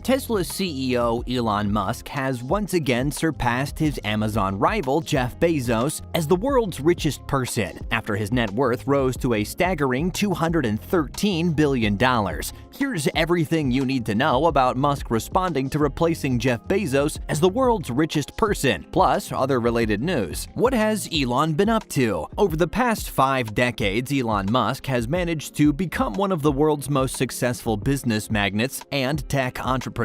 Tesla's CEO Elon Musk has once again surpassed his Amazon rival Jeff Bezos as the world's richest person after his net worth rose to a staggering $213 billion. Here's everything you need to know about Musk responding to replacing Jeff Bezos as the world's richest person, plus other related news. What has Elon been up to? Over the past 5 decades, Elon Musk has managed to become one of the world's most successful business magnates and tech entrepreneurs,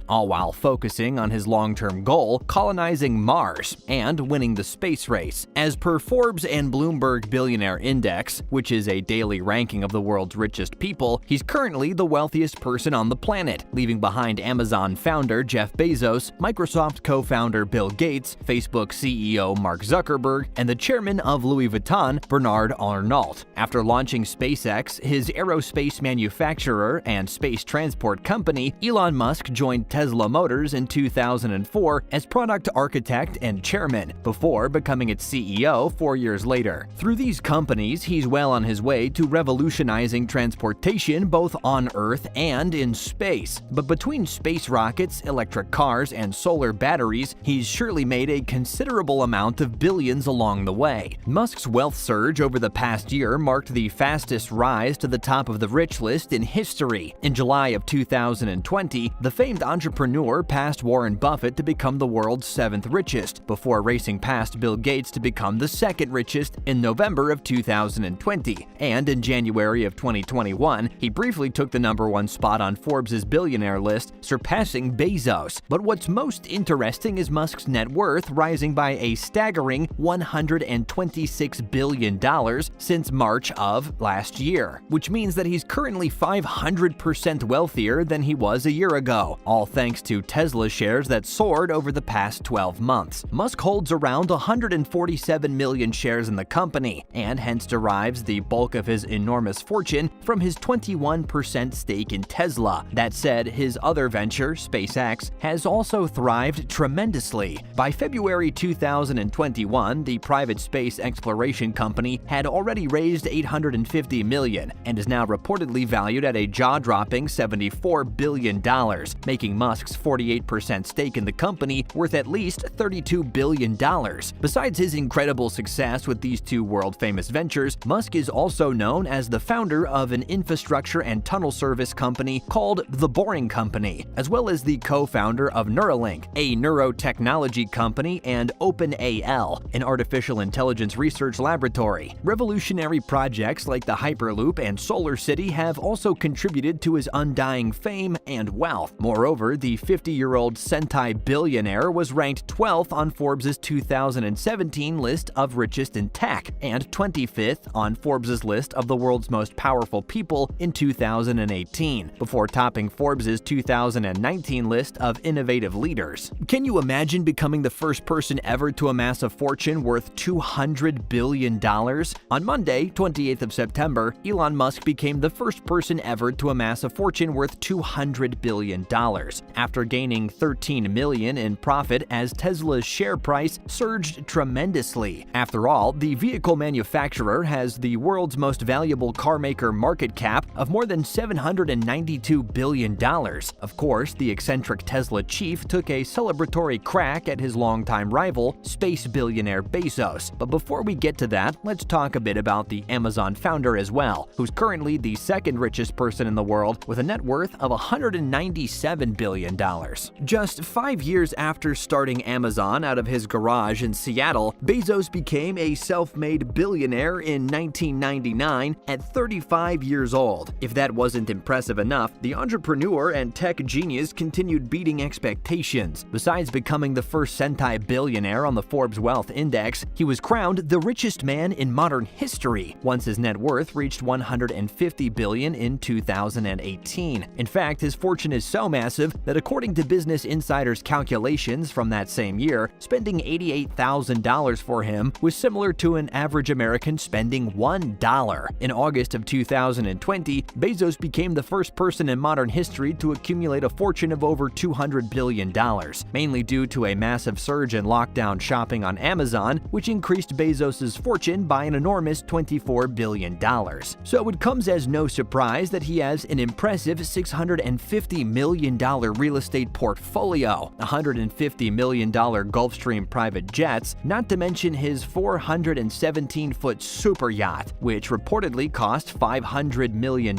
all while focusing on his long-term goal, colonizing Mars and winning the space race. As per Forbes and Bloomberg Billionaire Index, which is a daily ranking of the world's richest people, he's currently the wealthiest person on the planet, leaving behind Amazon founder Jeff Bezos, Microsoft co-founder Bill Gates, Facebook CEO Mark Zuckerberg, and the chairman of Louis Vuitton, Bernard Arnault. After launching SpaceX, his aerospace manufacturer and space transport company, Elon Musk joined Tesla Motors in 2004 as product architect and chairman, before becoming its CEO 4 years later. Through these companies, he's well on his way to revolutionizing transportation both on Earth and in space. But between space rockets, electric cars, and solar batteries, he's surely made a considerable amount of billions along the way. Musk's wealth surge over the past year marked the fastest rise to the top of the rich list in history. In July of 2020, the famed entrepreneur passed Warren Buffett to become the world's 7th richest, before racing past Bill Gates to become the 2nd richest in November of 2020. And in January of 2021, he briefly took the #1 spot on Forbes' billionaire list, surpassing Bezos. But what's most interesting is Musk's net worth rising by a staggering $126 billion since March of last year, which means that he's currently 500% wealthier than he was a year ago, all thanks to Tesla shares that soared over the past 12 months. Musk holds around 147 million shares in the company, and hence derives the bulk of his enormous fortune from his 21% stake in Tesla. That said, his other venture, SpaceX, has also thrived tremendously. By February 2021, the private space exploration company had already raised $850 million and is now reportedly valued at a jaw-dropping $74 billion, making Musk's 48% stake in the company worth at least $32 billion. Besides his incredible success with these two world-famous ventures, Musk is also known as the founder of an infrastructure and tunnel service company called The Boring Company, as well as the co-founder of Neuralink, a neurotechnology company, and OpenAL, an artificial intelligence research laboratory. Revolutionary projects like the Hyperloop and Solar City have also contributed to his undying fame and wealth. Moreover, the 50-year-old Sentai billionaire was ranked 12th on Forbes' 2017 list of richest in tech and 25th on Forbes' list of the world's most powerful people in 2018, before topping Forbes' 2019 list of innovative leaders. Can you imagine becoming the first person ever to amass a fortune worth $200 billion? On Monday, 28th of September, Elon Musk became the first person ever to amass a fortune worth $200 billion, after gaining $13 million in profit as Tesla's share price surged tremendously. After all, the vehicle manufacturer has the world's most valuable carmaker market cap of more than $792 billion. Of course, the eccentric Tesla chief took a celebratory crack at his longtime rival, space billionaire Bezos. But before we get to that, let's talk a bit about the Amazon founder as well, who's currently the 2nd richest person in the world with a net worth of $197 billion. Just 5 years after starting Amazon out of his garage in Seattle, Bezos became a self-made billionaire in 1999 at 35 years old. If that wasn't impressive enough, the entrepreneur and tech genius continued beating expectations. Besides becoming the first Sentai billionaire on the Forbes Wealth Index, he was crowned the richest man in modern history once his net worth reached $150 billion in 2018. In fact, his fortune is so massive that according to Business Insider's calculations from that same year, spending $88,000 for him was similar to an average American spending $1. In August of 2020, Bezos became the first person in modern history to accumulate a fortune of over $200 billion, mainly due to a massive surge in lockdown shopping on Amazon, which increased Bezos' fortune by an enormous $24 billion. So it comes as no surprise that he has an impressive $650 million million real estate portfolio, $150 million Gulfstream private jets, not to mention his 417-foot super yacht, which reportedly cost $500 million.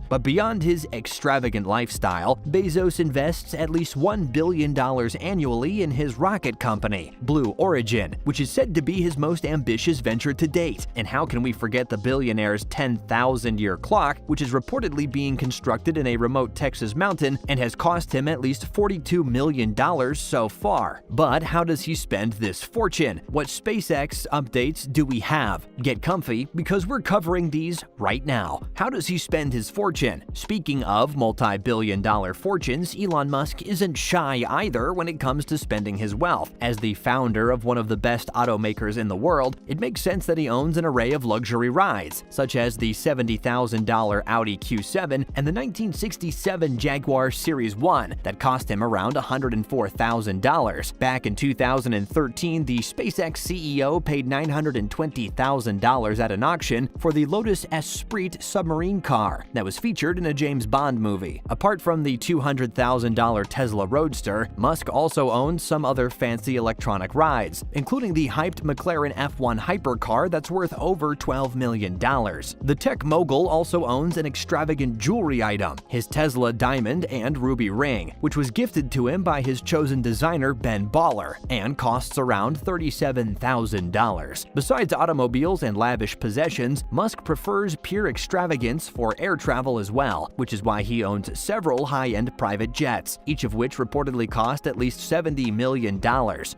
But beyond his extravagant lifestyle, Bezos invests at least $1 billion annually in his rocket company, Blue Origin, which is said to be his most ambitious venture to date. And how can we forget the billionaire's 10,000-year clock, which is reportedly being constructed in a remote Texas mountain and has cost him at least $42 million so far. But how does he spend this fortune? What SpaceX updates do we have? Get comfy, because we're covering these right now. How does he spend his fortune? Speaking of multi-billion-dollar fortunes, Elon Musk isn't shy either when it comes to spending his wealth. As the founder of one of the best automakers in the world, it makes sense that he owns an array of luxury rides, such as the $70,000 Audi Q7 and the 1967 Jaguar Series 1 that cost him around $104,000. Back in 2013, the SpaceX CEO paid $920,000 at an auction for the Lotus Esprit submarine car that was featured in a James Bond movie. Apart from the $200,000 Tesla Roadster, Musk also owns some other fancy electronic rides, including the hyped McLaren F1 hypercar that's worth over $12 million. The tech mogul also owns an extravagant jewelry item, his Tesla diamond and ruby ring, which was gifted to him by his chosen designer Ben Baller, and costs around $37,000. Besides automobiles and lavish possessions, Musk prefers pure extravagance for air travel as well, which is why he owns several high-end private jets, each of which reportedly cost at least $70 million.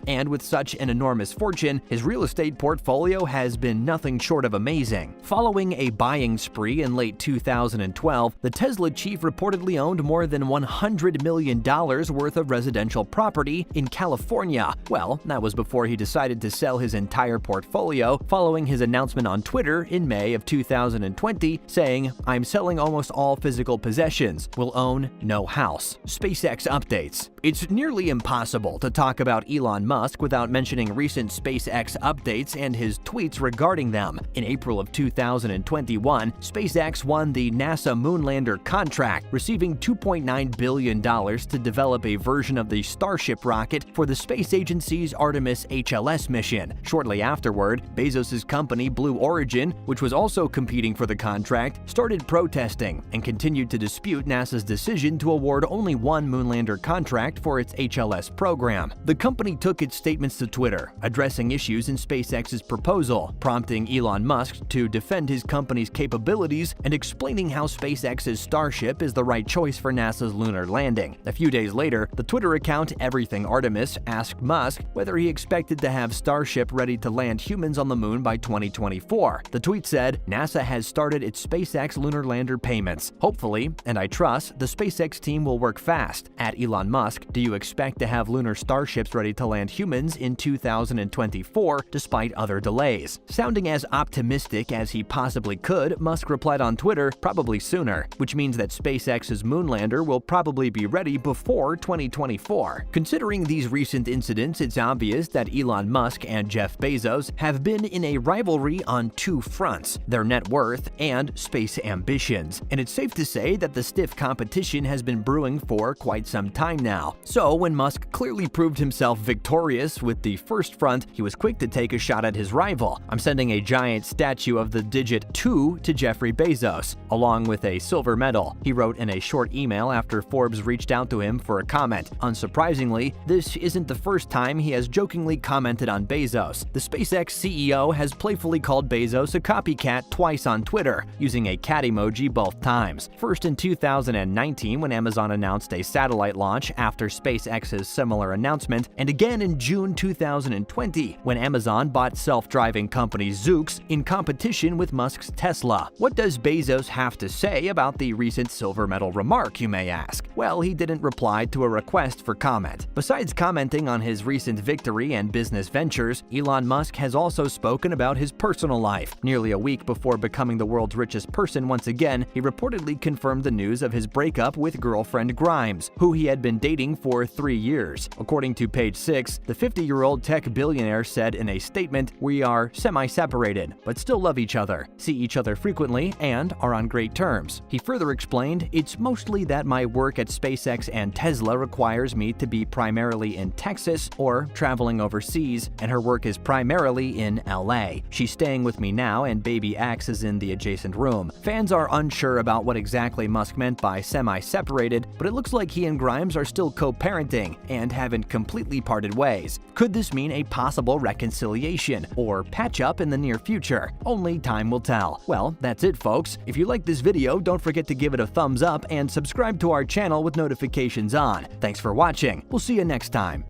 And with such an enormous fortune, his real estate portfolio has been nothing short of amazing. Following a buying spree in late 2012, the Tesla chief reportedly owned more than $100 million worth of residential property in California. Well, that was before he decided to sell his entire portfolio following his announcement on Twitter in May of 2020, saying, "I'm selling almost all physical possessions. Will own no house." SpaceX updates. It's nearly impossible to talk about Elon Musk without mentioning recent SpaceX updates and his tweets regarding them. In April of 2021, SpaceX won the NASA Moonlander contract, receiving $2.9 billion to develop a version of the Starship rocket for the space agency's Artemis HLS mission. Shortly afterward, Bezos' company Blue Origin, which was also competing for the contract, started protesting and continued to dispute NASA's decision to award only one Moonlander contract for its HLS program. The company took its statements to Twitter, addressing issues in SpaceX's proposal, prompting Elon Musk to defend his company's capabilities and explaining how SpaceX's Starship is the right choice for NASA's lunar landing. A few days later, the Twitter account Everything Artemis asked Musk whether he expected to have Starship ready to land humans on the moon by 2024. The tweet said, "NASA has started its SpaceX lunar lander payments. Hopefully, and I trust, the SpaceX team will work fast." At Elon Musk, do you expect to have lunar starships ready to land humans in 2024 despite other delays? Sounding as optimistic as he possibly could, Musk replied on Twitter, "Probably sooner," which means that SpaceX's Moonlander will probably be ready before 2024. Considering these recent incidents, it's obvious that Elon Musk and Jeff Bezos have been in a rivalry on two fronts: their net worth and space ambitions. And it's safe to say that the stiff competition has been brewing for quite some time now. So when Musk clearly proved himself victorious with the first front, he was quick to take a shot at his rival. "I'm sending a giant statue of the digit 2 to Jeffrey Bezos, along with a silver medal," he wrote in a short email after Forbes reached out to him for a comment. Unsurprisingly, this isn't the first time he has jokingly commented on Bezos. The SpaceX CEO has playfully called Bezos a copycat twice on Twitter, using a cat emoji both times. First in 2019 when Amazon announced a satellite launch after SpaceX's similar announcement, and again in June 2020 when Amazon bought self-driving company Zoox in competition with Musk's Tesla. What does Bezos have to say about the recent silver medal remark, you may ask? Well, he didn't reply to a request for comment. Besides commenting on his recent victory and business ventures, Elon Musk has also spoken about his personal life. Nearly a week before becoming the world's richest person once again, he reportedly confirmed the news of his breakup with girlfriend Grimes, who he had been dating dating for 3 years. According to page 6, the 50-year-old tech billionaire said in a statement, "We are semi-separated, but still love each other, see each other frequently, and are on great terms." He further explained, "It's mostly that my work at SpaceX and Tesla requires me to be primarily in Texas or traveling overseas, and her work is primarily in LA. She's staying with me now, and baby Axe is in the adjacent room." Fans are unsure about what exactly Musk meant by semi-separated, but it looks like he and Grimes are still co-parenting and haven't completely parted ways. Could this mean a possible reconciliation or patch-up in the near future? Only time will tell. Well, that's it, folks. If you like this video, don't forget to give it a thumbs up and subscribe to our channel with notifications on. Thanks for watching. We'll see you next time.